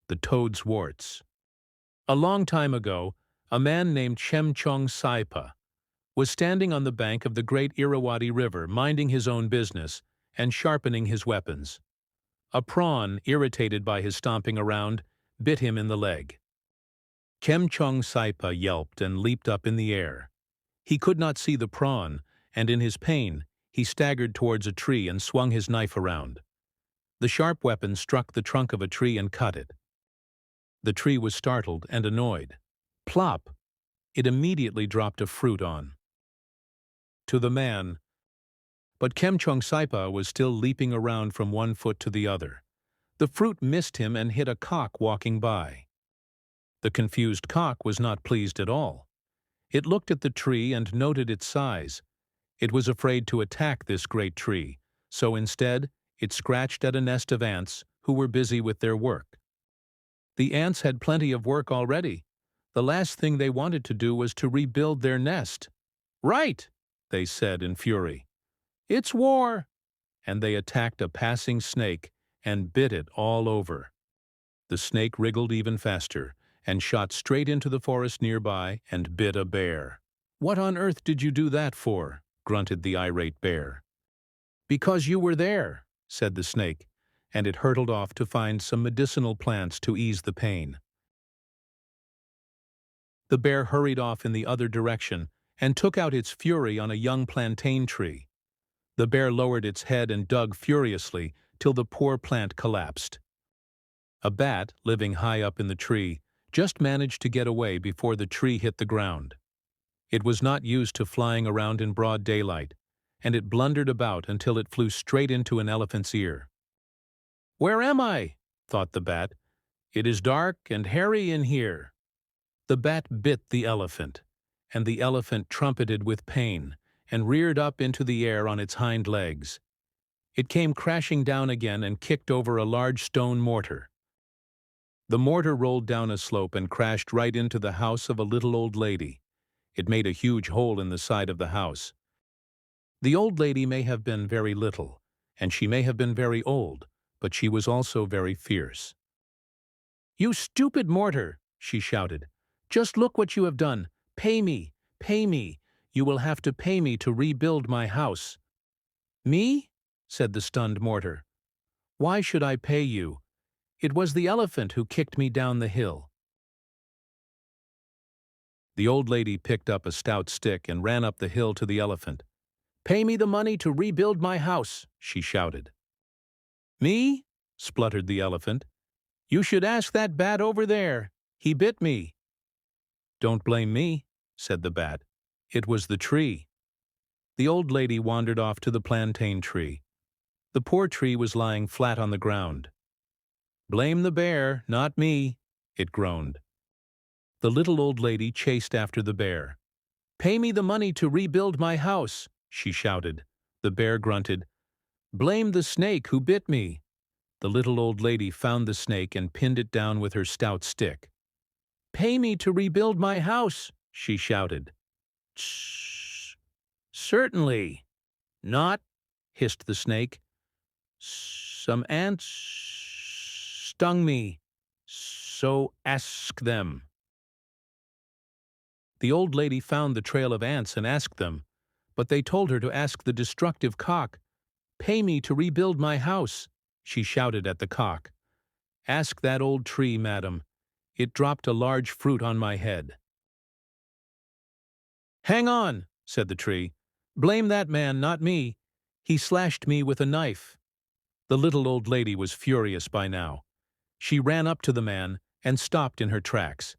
The Toad's Warts. A long time ago, a man named Saipa was standing on the bank of the great Irrawaddy River, minding his own business and sharpening his weapons. A prawn, irritated by his stomping around, bit him in the leg. Saipa yelped and leaped up in the air. He could not see the prawn, and in his pain, he staggered towards a tree and swung his knife around. The sharp weapon struck the trunk of a tree and cut it. The tree was startled and annoyed. Plop! It immediately dropped a fruit on to the man. But Saipa was still leaping around from one foot to the other. The fruit missed him and hit a cock walking by. The confused cock was not pleased at all. It looked at the tree and noted its size. It was afraid to attack this great tree, so instead, it scratched at a nest of ants who were busy with their work. The ants had plenty of work already. The last thing they wanted to do was to rebuild their nest. "Right!" they said in fury. "It's war!" And they attacked a passing snake and bit it all over. The snake wriggled even faster and shot straight into the forest nearby and bit a bear. "What on earth did you do that for?" grunted the irate bear. "Because you were there," said the snake, and it hurtled off to find some medicinal plants to ease the pain. The bear hurried off in the other direction and took out its fury on a young plantain tree. The bear lowered its head and dug furiously till the poor plant collapsed. A bat, living high up in the tree, just managed to get away before the tree hit the ground. It was not used to flying around in broad daylight, and it blundered about until it flew straight into an elephant's ear. "Where am I?" thought the bat. "It is dark and hairy in here." The bat bit the elephant, and the elephant trumpeted with pain and reared up into the air on its hind legs. It came crashing down again and kicked over a large stone mortar. The mortar rolled down a slope and crashed right into the house of a little old lady. It made a huge hole in the side of the house. The old lady may have been very little, and she may have been very old, but she was also very fierce. "You stupid mortar!" she shouted. "Just look what you have done! Pay me! Pay me! You will have to pay me to rebuild my house." "Me?" said the stunned mortar. "Why should I pay you? It was the elephant who kicked me down the hill." The old lady picked up a stout stick and ran up the hill to the elephant. "Pay me the money to rebuild my house," she shouted. "Me?" spluttered the elephant. "You should ask that bat over there. He bit me." "Don't blame me," said the bat. "It was the tree." The old lady wandered off to the plantain tree. The poor tree was lying flat on the ground. "Blame the bear, not me," it groaned. The little old lady chased after the bear. "Pay me the money to rebuild my house," she shouted. The bear grunted. "Blame the snake who bit me." The little old lady found the snake and pinned it down with her stout stick. "Pay me to rebuild my house," she shouted. "Tsh! Certainly not," hissed the snake. "Some ants stung me, so ask them." The old lady found the trail of ants and asked them, but they told her to ask the destructive cock. "Pay me to rebuild my house," she shouted at the cock. "Ask that old tree, madam. It dropped a large fruit on my head." "Hang on," said the tree. "Blame that man, not me. He slashed me with a knife." The little old lady was furious by now. She ran up to the man and stopped in her tracks.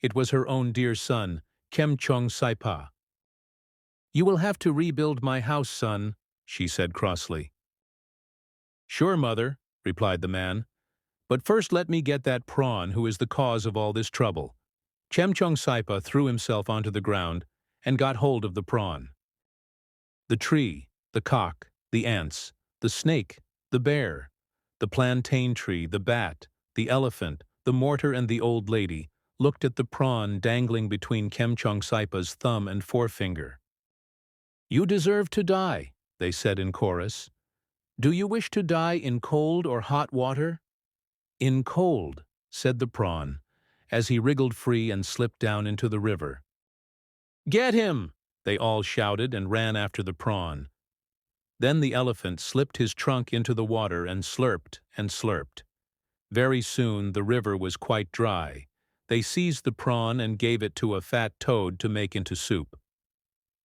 It was her own dear son, Saipa. "You will have to rebuild my house, son," she said crossly. "Sure, mother," replied the man. "But first let me get that prawn who is the cause of all this trouble." Saipa threw himself onto the ground and got hold of the prawn. The tree, the cock, the ants, the snake, the bear, the plantain tree, the bat, the elephant, the mortar, and the old lady looked at the prawn dangling between Saipa's thumb and forefinger. "You deserve to die," they said in chorus. "Do you wish to die in cold or hot water?" "In cold," said the prawn, as he wriggled free and slipped down into the river. "Get him!" they all shouted and ran after the prawn. Then the elephant slipped his trunk into the water and slurped and slurped. Very soon the river was quite dry. They seized the prawn and gave it to a fat toad to make into soup.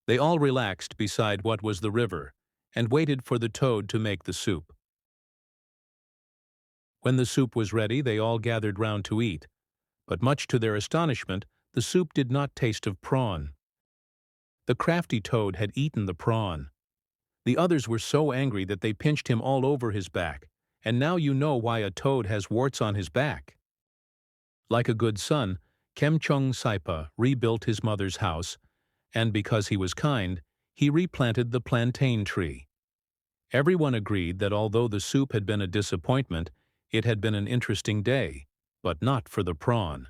They all relaxed beside what was the river, and waited for the toad to make the soup. When the soup was ready, they all gathered round to eat, but much to their astonishment, the soup did not taste of prawn. The crafty toad had eaten the prawn. The others were so angry that they pinched him all over his back, and now you know why a toad has warts on his back. Like a good son, Kemchong Saipa rebuilt his mother's house, and because he was kind, he replanted the plantain tree. Everyone agreed that although the soup had been a disappointment, it had been an interesting day, but not for the prawn.